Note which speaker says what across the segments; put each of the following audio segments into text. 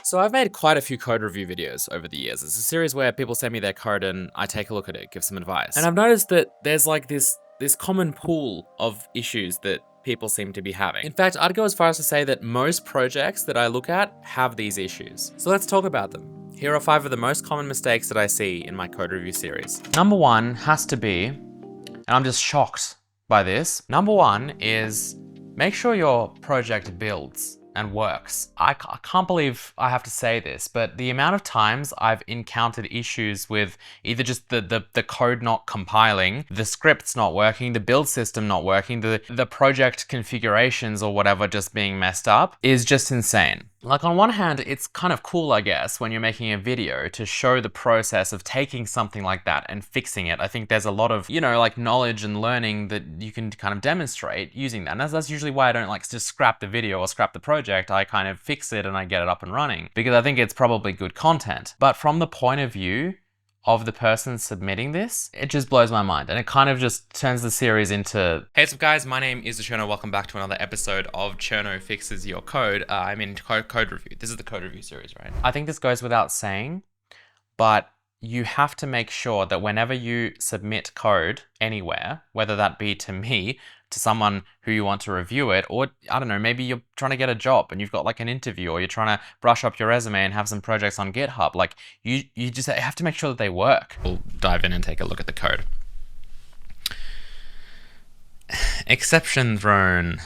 Speaker 1: So I've made quite a few code review videos over the years. It's a series where people send me their code and I take a look at it, give some advice. And I've noticed that there's like this common pool of issues that people seem to be having. In fact, I'd go as far as to say that most projects that I look at have these issues. So let's talk about them. Here are 5 of the most common mistakes that I see in my code review series. Number 1 has to be, and I'm just shocked by this. Number 1 is make sure your project builds and works. I can't believe I have to say this, but the amount of times I've encountered issues with either just the code not compiling, the scripts not working, the build system not working, the project configurations or whatever just being messed up is just insane. Like on one hand, it's kind of cool, I guess, when you're making a video to show the process of taking something like that and fixing it. I think there's a lot of, like knowledge and learning that you can kind of demonstrate using that. And that's usually why I don't like just scrap the video or scrap the project. I kind of fix it and I get it up and running because I think it's probably good content. But from the point of view of the person submitting this, it just blows my mind. And it kind of just turns the series into... Hey, what's up guys? My name is Cherno. Welcome back to another episode of Cherno Fixes Your Code. I'm in code review. This is the code review series, right? I think this goes without saying, but you have to make sure that whenever you submit code anywhere, whether that be to me, to someone who you want to review it, or I don't know, maybe you're trying to get a job and you've got like an interview, or you're trying to brush up your resume and have some projects on GitHub, like you just have to make sure that they work. We'll dive in and take a look at the code. Exception thrown.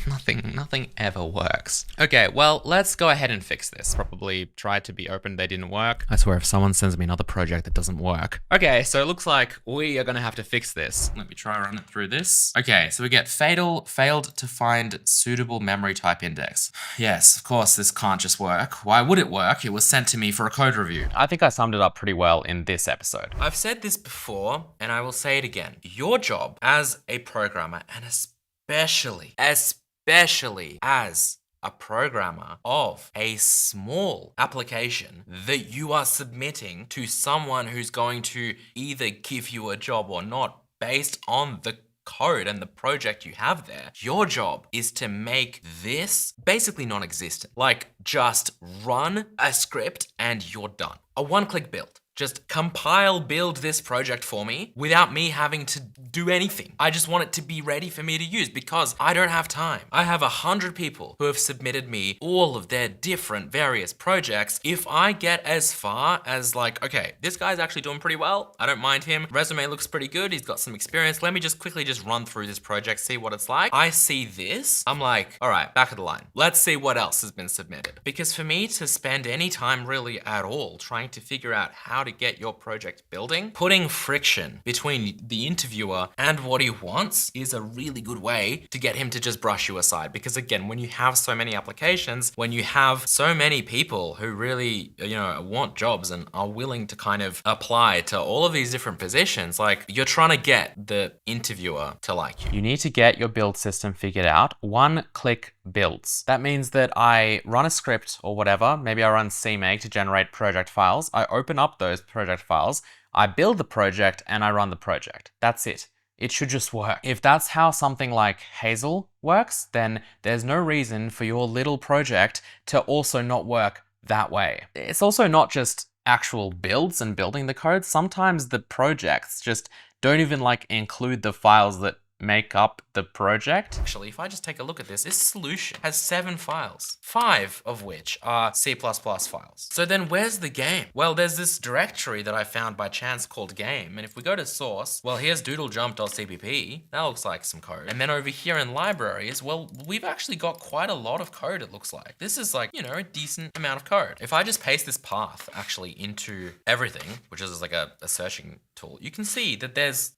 Speaker 1: Nothing ever works. Okay, well, let's go ahead and fix this. Probably tried to be open, they didn't work. I swear, if someone sends me another project that doesn't work. Okay, so it looks like we are gonna have to fix this. Let me try run it through this. Okay, so we get failed to find suitable memory type index. Yes, of course, this can't just work. Why would it work? It was sent to me for a code review. I think I summed it up pretty well in this episode. I've said this before, and I will say it again. Your job as a programmer, and especially as a programmer of a small application that you are submitting to someone who's going to either give you a job or not based on the code and the project you have there. Your job is to make this basically non-existent. Like, just run a script and you're done. A one-click build. Just compile, build this project for me without me having to do anything. I just want it to be ready for me to use because I don't have time. I have 100 people who have submitted me all of their different various projects. If I get as far as like, okay, this guy's actually doing pretty well. I don't mind him. Resume looks pretty good. He's got some experience. Let me just quickly just run through this project, see what it's like. I see this. I'm like, all right, back of the line. Let's see what else has been submitted. Because for me to spend any time really at all trying to figure out how to get your project building, putting friction between the interviewer and what he wants is a really good way to get him to just brush you aside. Because again, when you have so many applications, when you have so many people who really, want jobs and are willing to kind of apply to all of these different positions, like you're trying to get the interviewer to like you. You need to get your build system figured out. One-click builds. That means that I run a script or whatever. Maybe I run CMake to generate project files. I open up those project files, I build the project, and I run the project. That's it. It should just work. If that's how something like Hazel works, then there's no reason for your little project to also not work that way. It's also not just actual builds and building the code. Sometimes the projects just don't even like include the files that make up the project. Actually, if I just take a look at this solution has 7 files, 5 of which are C++ files. So then where's the game? Well, there's this directory that I found by chance called game. And if we go to source, well, here's doodlejump.cpp. That looks like some code. And then over here in libraries, well, we've actually got quite a lot of code, it looks like. This is like, a decent amount of code. If I just paste this path actually into everything, which is like a searching tool, you can see that there's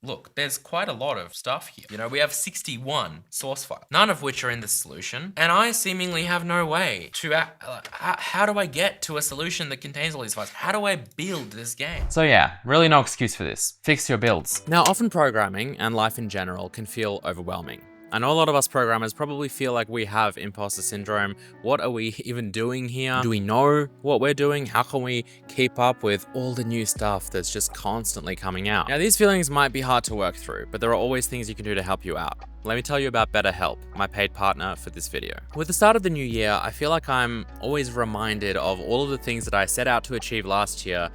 Speaker 1: quite a lot of stuff here. We have 61 source files, none of which are in the solution. And I seemingly have no way to, how do I get to a solution that contains all these files? How do I build this game? So yeah, really no excuse for this. Fix your builds. Now, often programming and life in general can feel overwhelming.
Speaker 2: I know a lot of us programmers probably feel like we have imposter syndrome. What are we even doing here? Do we know what we're doing? How can we keep up with all the new stuff that's just constantly coming out? Now, these feelings might be hard to work through, but there are always things you can do to help you out. Let me tell you about BetterHelp, my paid partner for this video. With the start of the new year, I feel like I'm always reminded of all of the things that I set out to achieve last year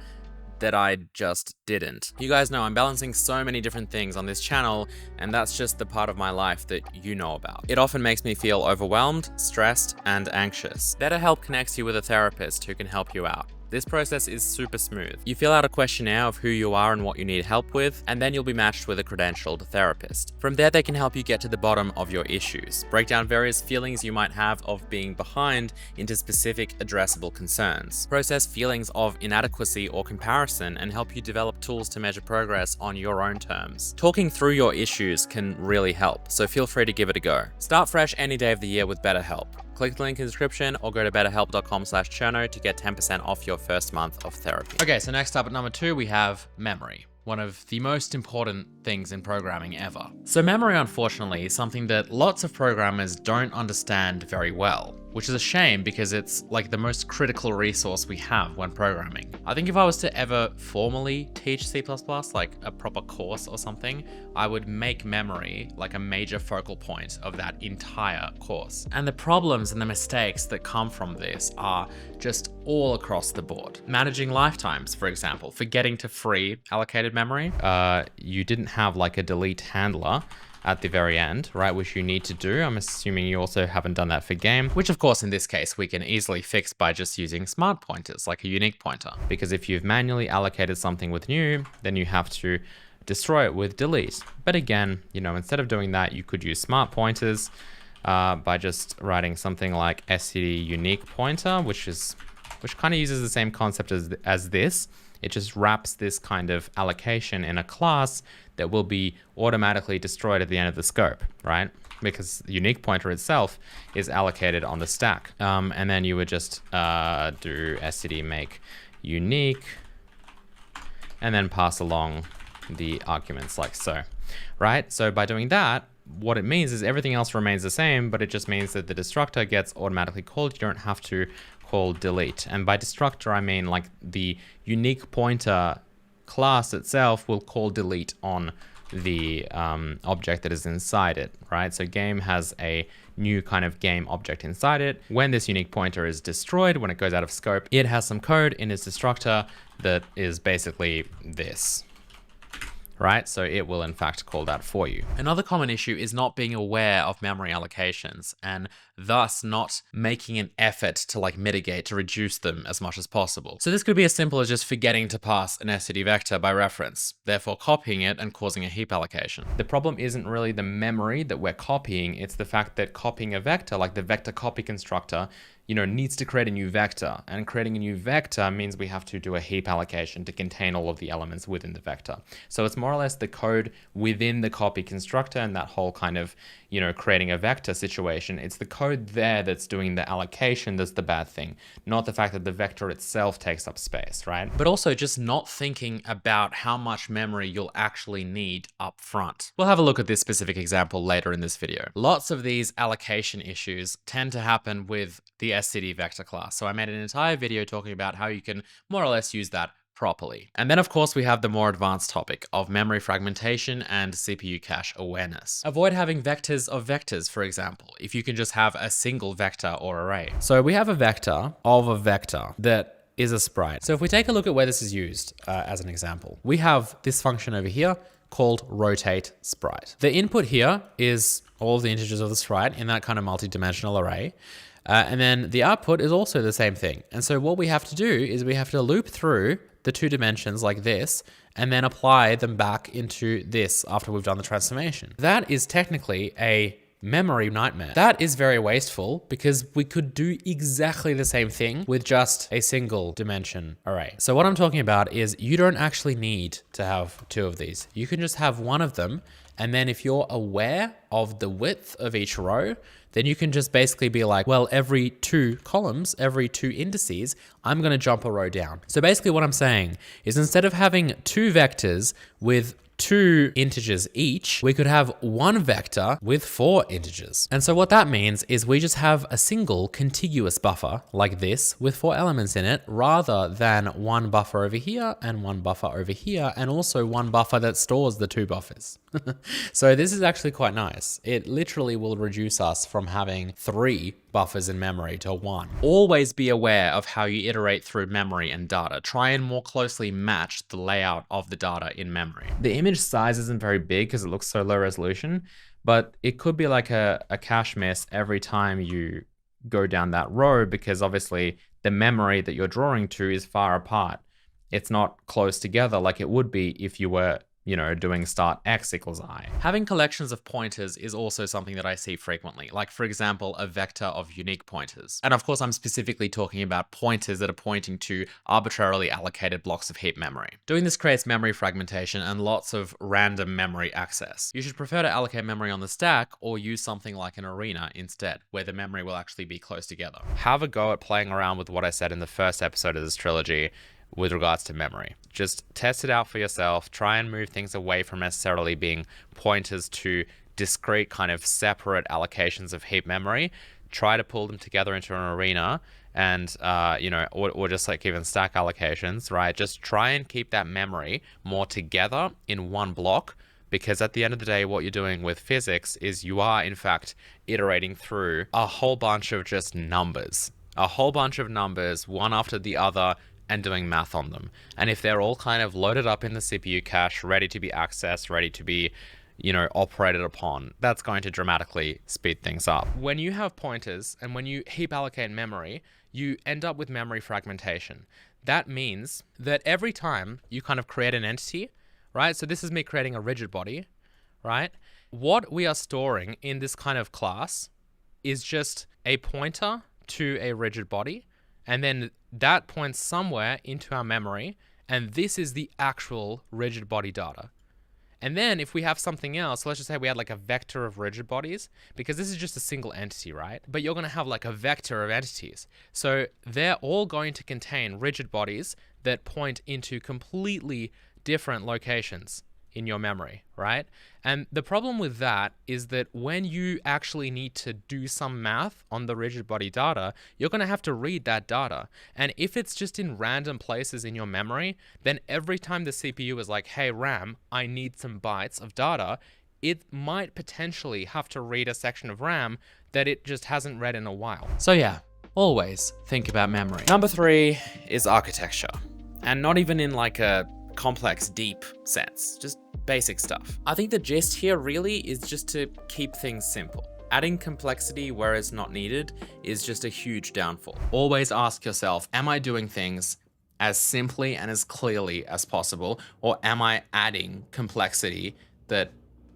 Speaker 2: that I just didn't. You guys know I'm balancing so many different things on this channel, and that's just the part of my life that you know about. It often makes me feel overwhelmed, stressed, and anxious. BetterHelp connects you with a therapist who can help you out. This process is super smooth. You fill out a questionnaire of who you are and what you need help with, and then you'll be matched with a credentialed therapist. From there, they can help you get to the bottom of your issues, break down various feelings you might have of being behind into specific addressable concerns, process feelings of inadequacy or comparison, and help you develop tools to measure progress on your own terms. Talking through your issues can really help, so feel free to give it a go. Start fresh any day of the year with BetterHelp. Click the link in the description or go to betterhelp.com/Cherno to get 10% off your first month of therapy. Okay, so next up at number 2, we have memory. One of the most important things in programming ever. So memory, unfortunately, is something that lots of programmers don't understand very well, which is a shame because it's like the most critical resource we have when programming. I think if I was to ever formally teach C++, like a proper course or something, I would make memory like a major focal point of that entire course. And the problems and the mistakes that come from this are just all across the board. Managing lifetimes, for example, forgetting to free allocated memory. You didn't have like a delete handler at the very end, right, which you need to do. I'm assuming you also haven't done that for game, which of course in this case we can easily fix by just using smart pointers, like a unique pointer. Because if you've manually allocated something with new, then you have to destroy it with delete. But again, you know, instead of doing that, you could use smart pointers by just writing something like std unique pointer, which kind of uses the same concept as this. It just wraps this kind of allocation in a class that will be automatically destroyed at the end of the scope, right? Because the unique pointer itself is allocated on the stack. And then you would just do std make unique and then pass along the arguments like so, right? So by doing that, what it means is everything else remains the same, but it just means that the destructor gets automatically called. You don't have to call delete. And by destructor, I mean like the unique pointer class itself will call delete on the object that is inside it, right? So game has a new kind of game object inside it. When this unique pointer is destroyed, when it goes out of scope, it has some code in its destructor that is basically this. Right? So it will in fact call that for you. Another common issue is not being aware of memory allocations and thus not making an effort to like mitigate, to reduce them as much as possible. So this could be as simple as just forgetting to pass an std vector by reference, therefore copying it and causing a heap allocation. The problem isn't really the memory that we're copying, it's the fact that copying a vector, like the vector copy constructor, you know, needs to create a new vector, and creating a new vector means we have to do a heap allocation to contain all of the elements within the vector. So it's more or less the code within the copy constructor and that whole kind of, you know, creating a vector situation. It's the code there that's doing the allocation that's the bad thing, not the fact that the vector itself takes up space, right? But also just not thinking about how much memory you'll actually need up front. We'll have a look at this specific example later in this video. Lots of these allocation issues tend to happen with the std vector class. So I made an entire video talking about how you can more or less use that properly. And then of course we have the more advanced topic of memory fragmentation and CPU cache awareness. Avoid having vectors of vectors, for example, if you can just have a single vector or array. So we have a vector of a vector that is a sprite. So if we take a look at where this is used as an example, we have this function over here called rotate sprite. The input here is all the integers of the sprite in that kind of multi-dimensional array. And then the output is also the same thing. And so what we have to do is we have to loop through the two dimensions like this, and then apply them back into this after we've done the transformation. That is technically a memory nightmare. That is very wasteful because we could do exactly the same thing with just a single dimension array. So what I'm talking about is you don't actually need to have two of these. You can just have one of them. And then if you're aware of the width of each row, then you can just basically be like, well, every 2 columns, every 2 indices, I'm going to jump a row down. So basically what I'm saying is instead of having 2 vectors with 2 integers each, we could have 1 vector with 4 integers. And so what that means is we just have a single contiguous buffer like this with 4 elements in it, rather than 1 buffer over here and 1 buffer over here, and also 1 buffer that stores the 2 buffers. So this is actually quite nice. It literally will reduce us from having 3 buffers in memory to 1. Always be aware of how you iterate through memory and data. Try and more closely match the layout of the data in memory. The image size isn't very big because it looks so low resolution, but it could be like a cache miss every time you go down that row, because obviously the memory that you're drawing to is far apart. It's not close together like it would be if you were doing start x equals I. Having collections of pointers is also something that I see frequently, like for example, a vector of unique pointers. And of course, I'm specifically talking about pointers that are pointing to arbitrarily allocated blocks of heap memory. Doing this creates memory fragmentation and lots of random memory access. You should prefer to allocate memory on the stack or use something like an arena instead, where the memory will actually be close together. Have a go at playing around with what I said in the first episode of this trilogy with regards to memory. Just test it out for yourself. Try and move things away from necessarily being pointers to discrete kind of separate allocations of heap memory. Try to pull them together into an arena and, or just like even stack allocations, right? Just try and keep that memory more together in one block, because at the end of the day, what you're doing with physics is you are in fact iterating through a whole bunch of just numbers. A whole bunch of numbers, one after the other, and doing math on them. And if they're all kind of loaded up in the CPU cache, ready to be accessed, ready to be, operated upon, that's going to dramatically speed things up. When you have pointers and when you heap allocate memory, you end up with memory fragmentation. That means that every time you kind of create an entity, right? So this is me creating a rigid body, right? What we are storing in this kind of class is just a pointer to a rigid body, and then that points somewhere into our memory, and this is the actual rigid body data. And then if we have something else, so let's just say we had like a vector of rigid bodies, because this is just a single entity, right? But you're going to have like a vector of entities. So they're all going to contain rigid bodies that point into completely different locations in your memory, right? And the problem with that is that when you actually need to do some math on the rigid body data, you're going to have to read that data. And if it's just in random places in your memory, then every time the CPU is like, hey, RAM, I need some bytes of data, it might potentially have to read a section of RAM that it just hasn't read in a while. So yeah, always think about memory. Number 3 is architecture. And not even in like a complex, deep sense, just basic stuff. I think the gist here really is just to keep things simple. Adding complexity where it's not needed is just a huge downfall. Always ask yourself, am I doing things as simply and as clearly as possible, or am I adding complexity that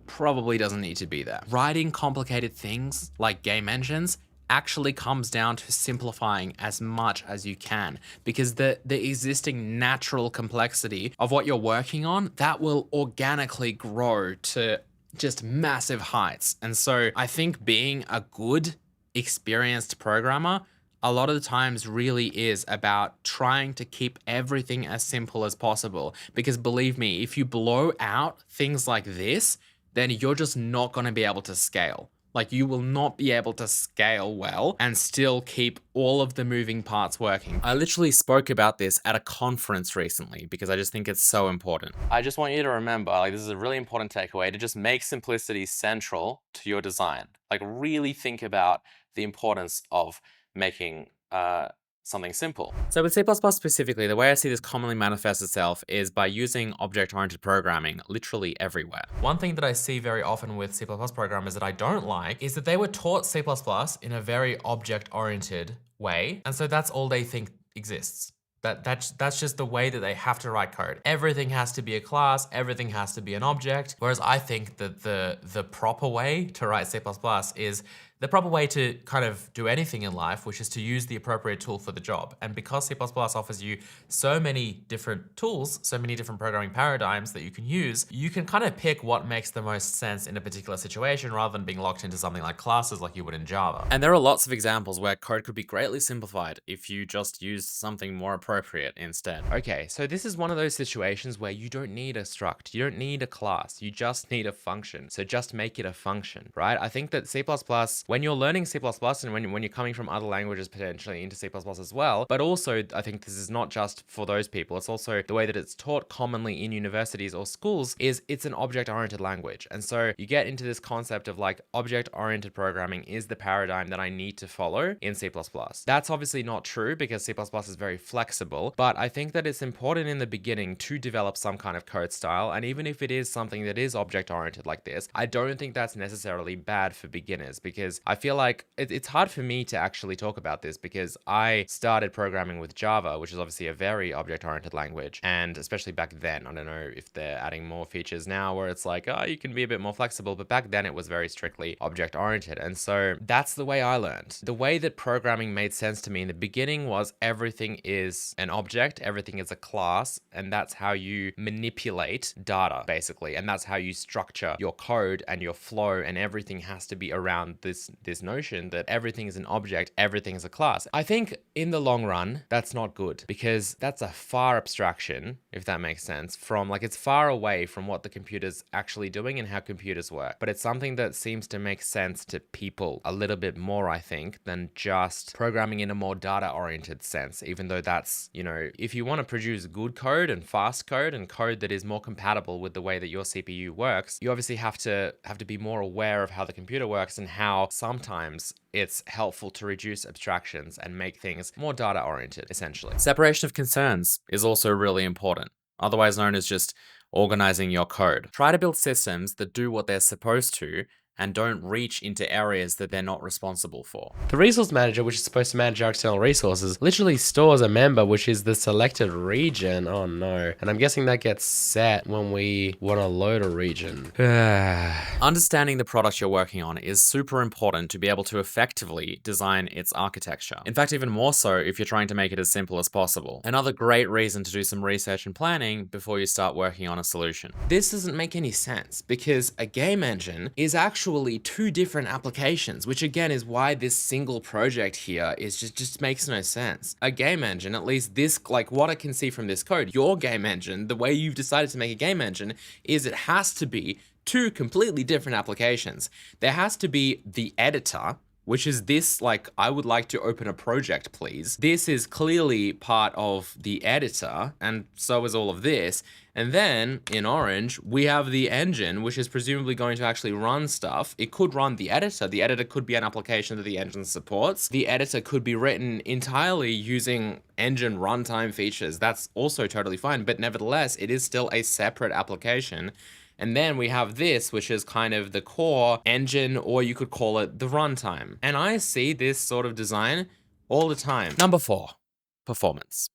Speaker 2: probably doesn't need to be there? Writing complicated things like game engines actually comes down to simplifying as much as you can, because the existing natural complexity of what you're working on, that will organically grow to just massive heights. And so I think being a good, experienced programmer a lot of the times really is about trying to keep everything as simple as possible. Because believe me, if you blow out things like this, then you're just not going to be able to scale. Like, you will not be able to scale well and still keep all of the moving parts working. I literally spoke about this at a conference recently because I just think it's so important. I just want you to remember, like, this is a really important takeaway, to just make simplicity central to your design. Like, really think about the importance of making something simple. So with C++ specifically, the way I see this commonly manifest itself is by using object-oriented programming literally everywhere. One thing that I see very often with C++ programmers that I don't like is that they were taught C++ in a very object-oriented way, and so that's all they think exists. That's just the way that they have to write code. Everything has to be a class, everything has to be an object, whereas I think that the proper way to write C++ is the proper way to kind of do anything in life, which is to use the appropriate tool for the job. And because C++ offers you so many different tools, so many different programming paradigms that you can use, you can kind of pick what makes the most sense in a particular situation rather than being locked into something like classes like you would in Java. And there are lots of examples where code could be greatly simplified if you just used something more appropriate instead. Okay, so this is one of those situations where you don't need a struct, you don't need a class, you just need a function. So just make it a function, right? I think that C++, when you're learning C++ and when you're coming from other languages potentially into C++ as well, but also I think this is not just for those people, it's also the way that it's taught commonly in universities or schools is it's an object-oriented language. And so you get into this concept of like object-oriented programming is the paradigm that I need to follow in C++. That's obviously not true because C++ is very flexible, but I think that it's important in the beginning to develop some kind of code style. And even if it is something that is object-oriented like this, I don't think that's necessarily bad for beginners because I feel like it's hard for me to actually talk about this because I started programming with Java, which is obviously a very object-oriented language. And especially back then, I don't know if they're adding more features now where it's like, oh, you can be a bit more flexible, but back then it was very strictly object-oriented. And so that's the way I learned. The way that programming made sense to me in the beginning was everything is an object, everything is a class, and that's how you manipulate data, basically. And that's how you structure your code and your flow, and everything has to be around this notion that everything is an object, everything is a class. I think in the long run, that's not good because that's a far abstraction, if that makes sense, from like it's far away from what the computer's actually doing and how computers work. But it's something that seems to make sense to people a little bit more, I think, than just programming in a more data-oriented sense, even though that's, you know, if you want to produce good code and fast code and code that is more compatible with the way that your CPU works, you obviously have to be more aware of how the computer works and how sometimes it's helpful to reduce abstractions and make things more data-oriented, essentially. Separation of concerns is also really important, otherwise known as just organizing your code. Try to build systems that do what they're supposed to and don't reach into areas that they're not responsible for. The resource manager, which is supposed to manage our external resources, literally stores a member, which is the selected region. Oh no. And I'm guessing that gets set when we want to load a region. Understanding the product you're working on is super important to be able to effectively design its architecture. In fact, even more so if you're trying to make it as simple as possible. Another great reason to do some research and planning before you start working on a solution. This doesn't make any sense because a game engine is actually two different applications, which again is why this single project here is just makes no sense. A game engine, at least this, like what I can see from this code, your game engine, the way you've decided to make a game engine is it has to be two completely different applications. There has to be the editor, which is this, like, I would like to open a project, please. This is clearly part of the editor, and so is all of this. And then, in orange, we have the engine, which is presumably going to actually run stuff. It could run the editor. The editor could be an application that the engine supports. The editor could be written entirely using engine runtime features. That's also totally fine, but nevertheless, it is still a separate application. And then we have this, which is kind of the core engine, or you could call it the runtime. And I see this sort of design all the time. Number 4, performance.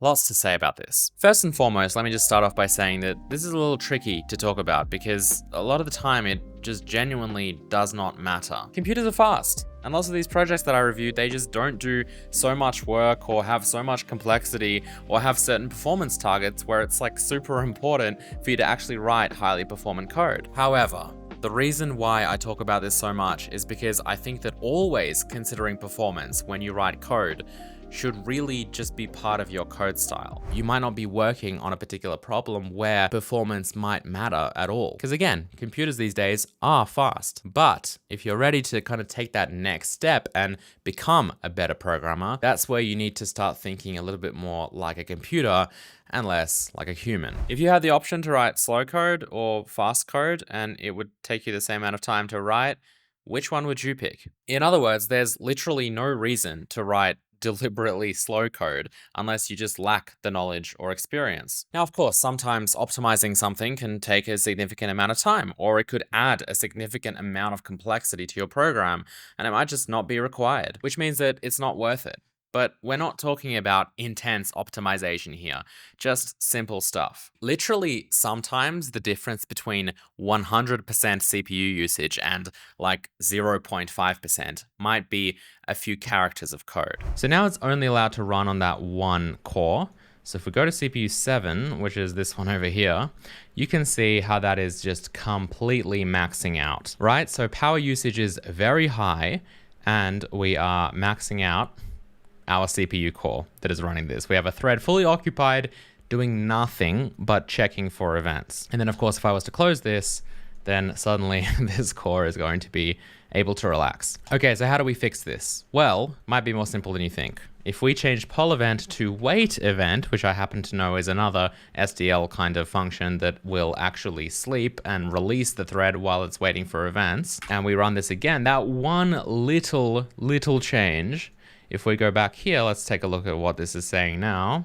Speaker 2: Lots to say about this. First and foremost, let me just start off by saying that this is a little tricky to talk about because a lot of the time it just genuinely does not matter. Computers are fast, and lots of these projects that I reviewed, they just don't do so much work or have so much complexity or have certain performance targets where it's like super important for you to actually write highly performant code. However, the reason why I talk about this so much is because I think that always considering performance when you write code should really just be part of your code style. You might not be working on a particular problem where performance might matter at all. Because again, computers these days are fast. But if you're ready to kind of take that next step and become a better programmer, that's where you need to start thinking a little bit more like a computer and less like a human. If you had the option to write slow code or fast code and it would take you the same amount of time to write, which one would you pick? In other words, there's literally no reason to write deliberately slow code unless you just lack the knowledge or experience. Now, of course, sometimes optimizing something can take a significant amount of time, or it could add a significant amount of complexity to your program, and it might just not be required, which means that it's not worth it. But we're not talking about intense optimization here, just simple stuff. Literally, sometimes the difference between 100% CPU usage and like 0.5% might be a few characters of code. So now it's only allowed to run on that one core. So if we go to CPU 7, which is this one over here, you can see how that is just completely maxing out, right? So power usage is very high, and we are maxing out our CPU core that is running this. We have a thread fully occupied, doing nothing but checking for events. And then of course, if I was to close this, then suddenly this core is going to be able to relax. Okay, so how do we fix this? Well, might be more simple than you think. If we change poll event to wait event, which I happen to know is another SDL kind of function that will actually sleep and release the thread while it's waiting for events, and we run this again, that one little change, if we go back here, let's take a look at what this is saying now.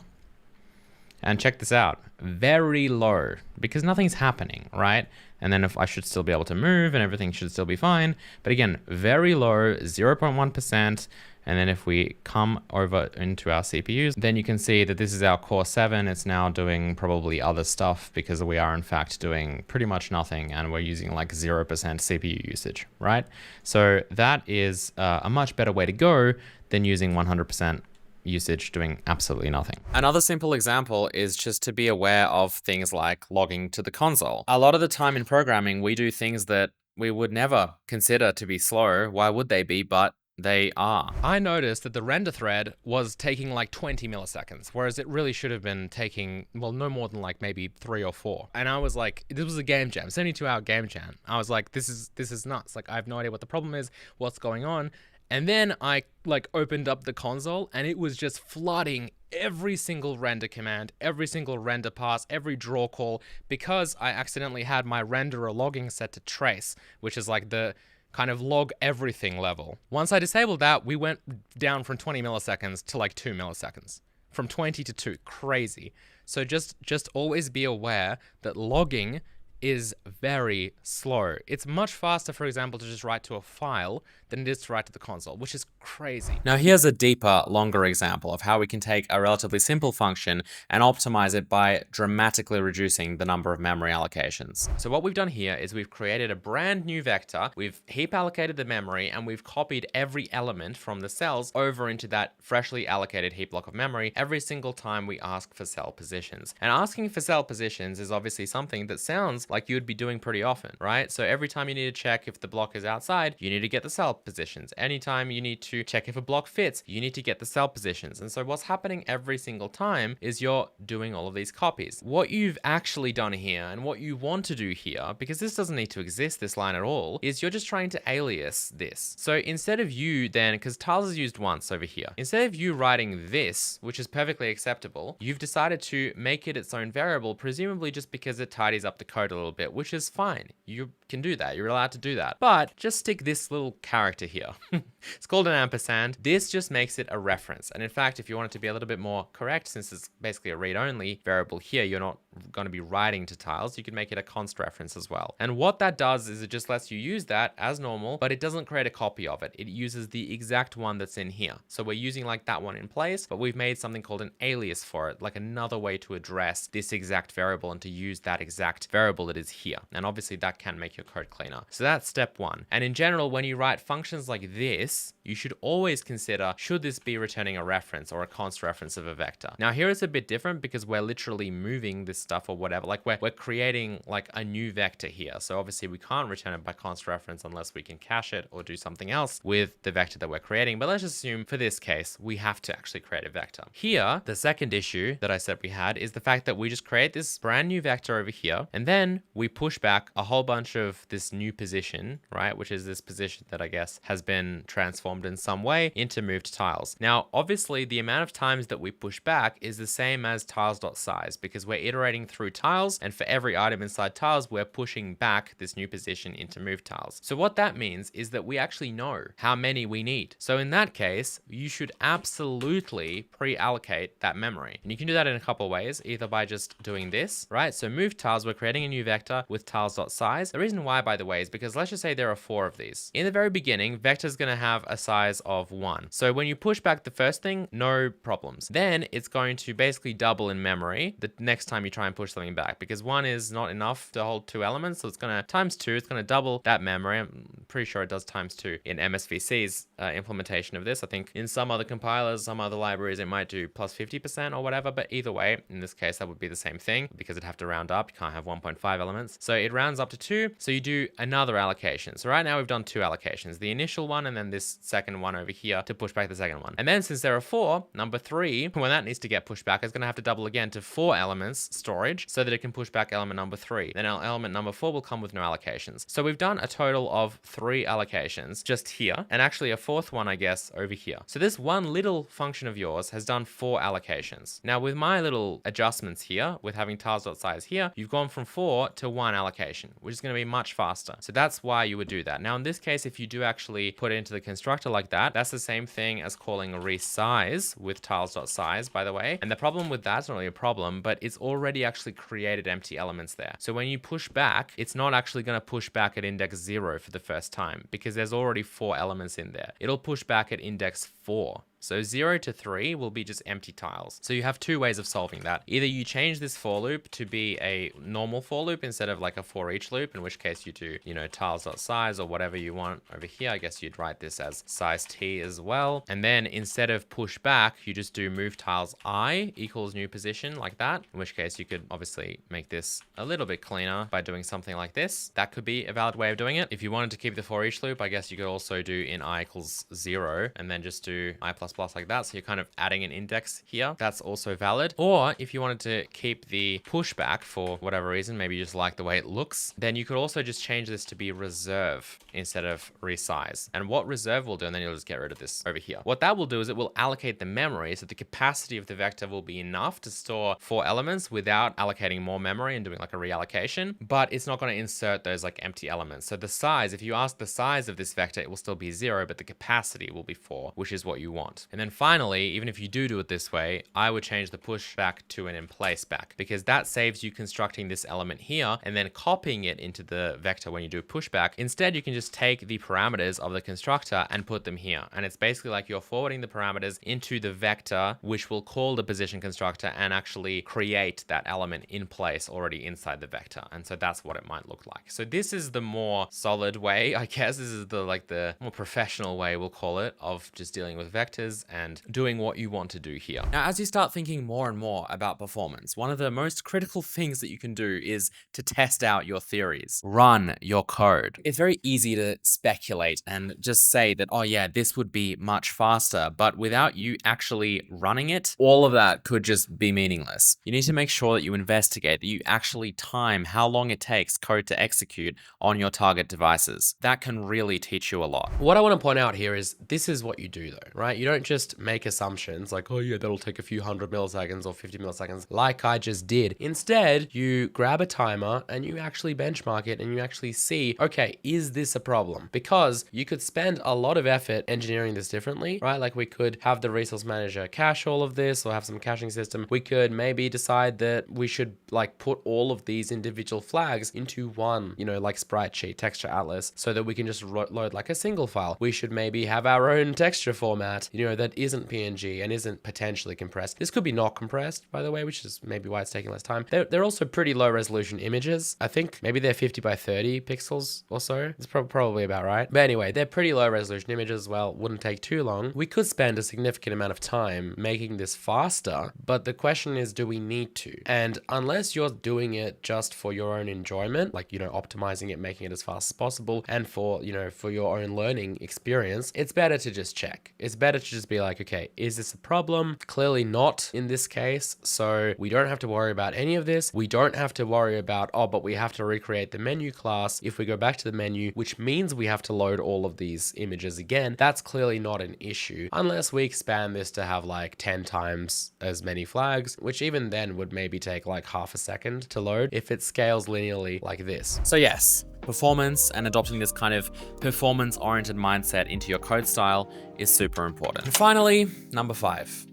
Speaker 2: And check this out, very low, because nothing's happening, right? And then if I should still be able to move and everything should still be fine. But again, very low, 0.1%. And then if we come over into our CPUs, then you can see that this is our Core 7. It's now doing probably other stuff because we are in fact doing pretty much nothing and we're using like 0% CPU usage, right? So that is a much better way to go than using 100% usage doing absolutely nothing. Another simple example is just to be aware of things like logging to the console. A lot of the time in programming, we do things that we would never consider to be slow. Why would they be? But they are. I noticed that the render thread was taking like 20 milliseconds, whereas it really should have been taking, well, no more than like maybe 3 or 4. And I was like, this was a game jam, 72-hour game jam. I was like, this is nuts. Like, I have no idea what the problem is, what's going on. And then I like opened up the console and it was just flooding every single render command, every single render pass, every draw call, because I accidentally had my renderer logging set to trace, which is like the kind of log everything level. Once I disabled that, we went down from 20 milliseconds to like 2 milliseconds. From 20 to 2, crazy. So just always be aware that logging is very slow. It's much faster, for example, to just write to a file than it is to write to the console, which is crazy. Now here's a deeper, longer example of how we can take a relatively simple function and optimize it by dramatically reducing the number of memory allocations. So what we've done here is we've created a brand new vector, we've heap allocated the memory, and we've copied every element from the cells over into that freshly allocated heap block of memory every single time we ask for cell positions. And asking for cell positions is obviously something that sounds like you would be doing pretty often, right? So every time you need to check if the block is outside, you need to get the cell positions. Anytime you need to check if a block fits, you need to get the cell positions. And so what's happening every single time is you're doing all of these copies. What you've actually done here and what you want to do here, because this doesn't need to exist, this line at all, is you're just trying to alias this. So instead of you then, because tiles is used once over here, instead of you writing this, which is perfectly acceptable, you've decided to make it its own variable, presumably just because it tidies up the code a little bit, which is fine. You can do that. You're allowed to do that. But just stick this little character here. It's called an ampersand. This just makes it a reference. And in fact, if you want it to be a little bit more correct, since it's basically a read-only variable here, you're not going to be writing to tiles, you could make it a const reference as well. And what that does is it just lets you use that as normal, but it doesn't create a copy of it. It uses the exact one that's in here. So we're using like that one in place, but we've made something called an alias for it, like another way to address this exact variable and to use that exact variable that is here. And obviously that can make your code cleaner. So that's step one. And in general, when you write functions like this, you should always consider, should this be returning a reference or a const reference of a vector? Now here it's a bit different because we're literally moving this stuff or whatever, like we're creating like a new vector here. So obviously we can't return it by const reference unless we can cache it or do something else with the vector that we're creating. But let's just assume for this case, we have to actually create a vector. Here, the second issue that I said we had is the fact that we just create this brand new vector over here, and then we push back a whole bunch of this new position, right? Which is this position that I guess has been transformed in some way into moved tiles. Now, obviously the amount of times that we push back is the same as tiles.size because we're iterating iterating through tiles, and for every item inside tiles, we're pushing back this new position into move tiles. So what that means is that we actually know how many we need. So in that case, you should absolutely pre-allocate that memory. And you can do that in a couple of ways, either by just doing this, right? So move tiles, we're creating a new vector with tiles.size. The reason why, by the way, is because let's just say there are 4 of these. In the very beginning, vector's gonna have a size of 1. So when you push back the first thing, no problems. Then it's going to basically double in memory the next time you try and push something back, because 1 is not enough to hold 2 elements. So it's gonna times 2, it's gonna double that memory. I'm pretty sure it does times 2 in MSVC's implementation of this. I think in some other compilers, some other libraries, it might do plus 50% or whatever, but either way, in this case, that would be the same thing because it'd have to round up. You can't have 1.5 elements. So it rounds up to 2. So you do another allocation. So right now we've done 2 allocations, the initial one and then this second one over here to push back the second one. And then since there are 4, number 3, when that needs to get pushed back, it's going to have to double again to 4 elements storage so that it can push back element number 3. Then element number 4 will come with no allocations. So we've done a total of 3 allocations just here, and actually a 4th one, I guess, over here. So this one little function of yours has done 4 allocations. Now with my little adjustments here, with having tiles.size here, you've gone from 4 to 1 allocation, which is going to be much faster. So that's why you would do that. Now in this case, if you do actually put it into the constructor like that, that's the same thing as calling a resize with tiles.size, by the way. And the problem with that's not really a problem, but it's already actually created empty elements there. So when you push back, it's not actually going to push back at index 0 for the first time because there's already 4 elements in there. It'll push back at index 4. So 0 to 3 will be just empty tiles. So you have 2 ways of solving that. Either you change this for loop to be a normal for loop instead of like a for each loop, in which case you do, tiles.size or whatever you want over here. I guess you'd write this as size t as well. And then instead of push back, you just do move tiles I equals new position like that, in which case you could obviously make this a little bit cleaner by doing something like this. That could be a valid way of doing it. If you wanted to keep the for each loop, I guess you could also do in I equals 0 and then just do I plus like that. So you're kind of adding an index here. That's also valid. Or if you wanted to keep the pushback for whatever reason, maybe you just like the way it looks, then you could also just change this to be reserve instead of resize. And what reserve will do, and then you'll just get rid of this over here. What that will do is it will allocate the memory so the capacity of the vector will be enough to store 4 elements without allocating more memory and doing like a reallocation, but it's not going to insert those like empty elements. So the size, if you ask the size of this vector, it will still be 0, but the capacity will be 4, which is what you want. And then finally, even if you do it this way, I would change the push back to an in place back, because that saves you constructing this element here and then copying it into the vector when you do pushback. Instead, you can just take the parameters of the constructor and put them here. And it's basically like you're forwarding the parameters into the vector, which will call the position constructor and actually create that element in place already inside the vector. And so that's what it might look like. So this is the more solid way, I guess. This is the more professional way, we'll call it, of just dealing with vectors and doing what you want to do here. Now, as you start thinking more and more about performance, one of the most critical things that you can do is to test out your theories. Run your code. It's very easy to speculate and just say that, oh yeah, this would be much faster, but without you actually running it, all of that could just be meaningless. You need to make sure that you investigate, that you actually time how long it takes code to execute on your target devices. That can really teach you a lot.
Speaker 3: What I want to point out here is this is what you do though, right? You don't just make assumptions like, oh yeah, that'll take a few 100 milliseconds or 50 milliseconds like I just did. Instead, you grab a timer and you actually benchmark it and you actually see, okay, is this a problem? Because you could spend a lot of effort engineering this differently, right? Like we could have the resource manager cache all of this or have some caching system. We could maybe decide that we should like put all of these individual flags into one, like sprite sheet, texture atlas, so that we can just load like a single file. We should maybe have our own texture format, that isn't PNG and isn't potentially compressed. This could be not compressed, by the way, which is maybe why it's taking less time. They're also pretty low resolution images. I think maybe they're 50 by 30 pixels or so. It's probably about right. But anyway, they're pretty low resolution images as well. Wouldn't take too long. We could spend a significant amount of time making this faster, but the question is, do we need to? And unless you're doing it just for your own enjoyment, like, optimizing it, making it as fast as possible, and for your own learning experience, it's better to just check. It's better to should just be like, okay, is this a problem? Clearly not in this case. So we don't have to worry about any of this. We don't have to worry about, oh, but we have to recreate the menu class. If we go back to the menu, which means we have to load all of these images again, that's clearly not an issue unless we expand this to have like 10 times as many flags, which even then would maybe take like half a second to load if it scales linearly like this.
Speaker 2: So yes, performance and adopting this kind of performance-oriented mindset into your code style is super important. And finally, number 5,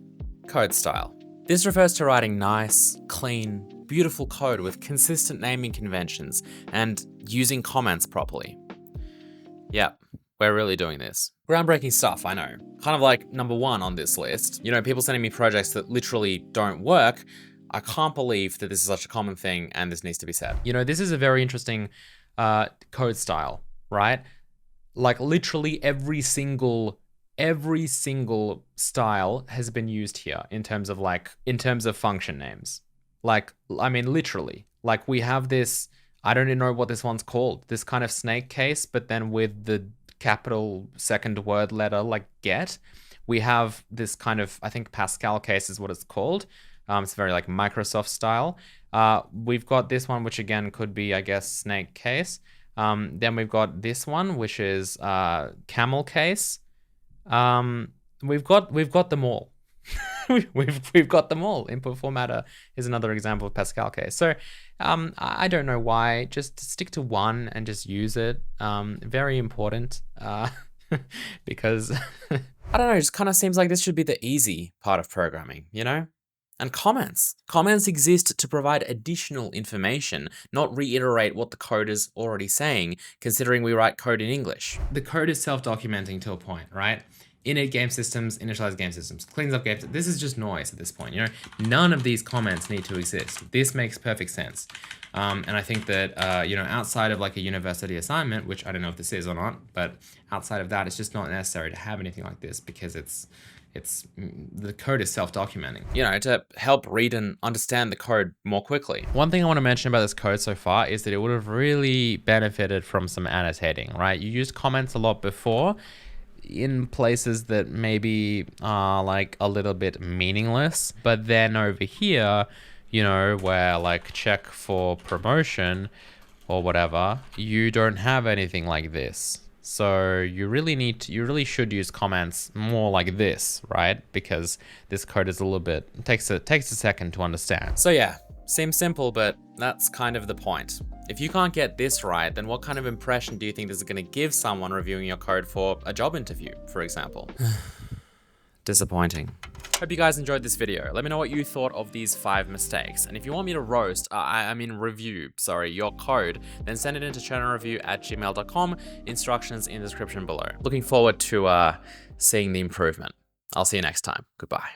Speaker 2: code style. This refers to writing nice, clean, beautiful code with consistent naming conventions and using comments properly. Yeah, we're really doing this. Groundbreaking stuff, I know. Kind of like number 1 on this list. You know, people sending me projects that literally don't work. I can't believe that this is such a common thing and this needs to be said.
Speaker 3: You know, this is a very interesting code style, right? Like literally every single style has been used here in terms of function names. Like, I mean, literally, like we have this, I don't even know what this one's called, this kind of snake case, but then with the capital second word letter, like get. We have this kind of, I think Pascal case is what it's called. It's very like Microsoft style. We've got this one, which again could be, I guess, snake case. Then we've got this one, which is camel case. We've got them all. we've got them all. Input formatter is another example of Pascal case. So I don't know why. Just stick to one and just use it. Very important because
Speaker 2: I don't know. It just kind of seems like this should be the easy part of programming, you know? And comments. Comments exist to provide additional information, not reiterate what the code is already saying, considering we write code in English.
Speaker 3: the code is self-documenting to a point, right? Init game systems, initialize game systems, cleans up games. This is just noise at this point, you know? None of these comments need to exist. This makes perfect sense. And I think that, you know, outside of like a university assignment, which I don't know if this is or not, but outside of that, it's just not necessary to have anything like this because the code is self-documenting.
Speaker 2: You know, to help read and understand the code more quickly.
Speaker 3: One thing I want to mention about this code so far is that it would have really benefited from some annotating, right? You used comments a lot before in places that maybe are like a little bit meaningless, but then over here, you know, where like check for promotion or whatever, you don't have anything like this. So you really should use comments more like this, right? Because this code is a little bit, it takes a second to understand.
Speaker 2: So yeah, seems simple, but that's kind of the point. If you can't get this right, then what kind of impression do you think this is going to give someone reviewing your code for a job interview, for example? Disappointing. Hope you guys enjoyed this video. Let me know what you thought of these 5 mistakes. And if you want me to roast, review your code, then send it into chernoreview@gmail.com. Instructions in the description below. Looking forward to seeing the improvement. I'll see you next time. Goodbye.